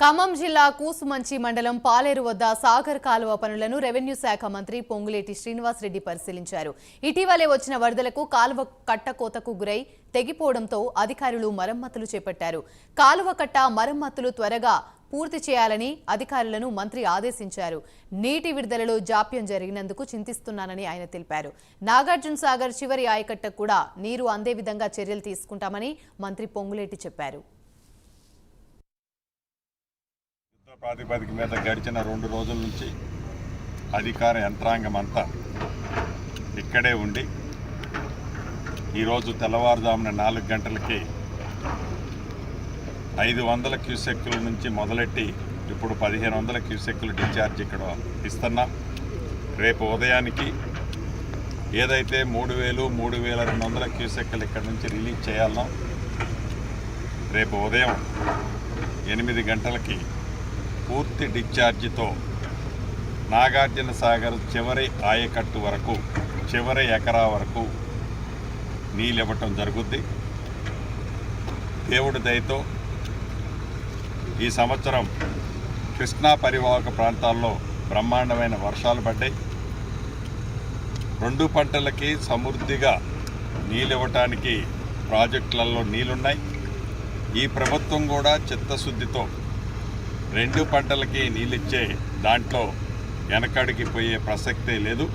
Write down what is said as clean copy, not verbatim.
ఖమ్మం జిల్లా కూసుమంచి మండలం పాలేరు వద్ద సాగర్ కాలువ పనులను రెవెన్యూ శాఖ మంత్రి పొంగులేటి శ్రీనివాస్ రెడ్డి పరిశీలించారు. ఇటీవలే వచ్చిన వరదలకు కాలువ కట్టకోతకు గురై తెగిపోవడంతో అధికారులు మరమ్మతులు చేపట్టారు. కాలువ కట్ట మరమ్మతులు త్వరగా పూర్తి చేయాలని అధికారులను మంత్రి ఆదేశించారు. నీటి విడుదలలో జాప్యం జరిగినందుకు చింతిస్తున్నానని ఆయన తెలిపారు. నాగార్జున సాగర్ చివరి ఆయకట్టకు కూడా నీరు అందే విధంగా చర్యలు తీసుకుంటామని మంత్రి పొంగులేటి చెప్పారు. ప్రాతిపదిక మీద గడిచిన 2 రోజుల నుంచి అధికార యంత్రాంగం అంతా ఇక్కడే ఉండి ఈరోజు తెల్లవారుజామున 4 గంటలకి 500 క్యూసెక్కుల నుంచి మొదలెట్టి ఇప్పుడు 1500 క్యూసెక్కులు డిశ్చార్జ్ ఇక్కడ ఇస్తున్నాం. రేపు ఉదయానికి ఏదైతే 3200 క్యూసెక్కులు ఇక్కడ నుంచి రిలీజ్ చేయాలనో రేపు ఉదయం 8 గంటలకి పూర్తి డిశ్చార్జితో నాగార్జున సాగర్ చివరి ఆయకట్టు వరకు చివరి ఎకరా వరకు నీళ్ళు ఇవ్వటం జరుగుద్ది. దేవుడి దయతో ఈ సంవత్సరం కృష్ణా పరివాహక ప్రాంతాల్లో బ్రహ్మాండమైన వర్షాలు పడ్డాయి. 2 పంటలకి సమృద్ధిగా నీళ్ళు ఇవ్వటానికి ప్రాజెక్టులలో నీళ్ళున్నాయి. ఈ ప్రభుత్వం కూడా చిత్తశుద్ధితో 2 పంటలకి నీళ్ళిచ్చే దాంట్లో వెనకడికి పోయే ప్రసక్తే లేదు.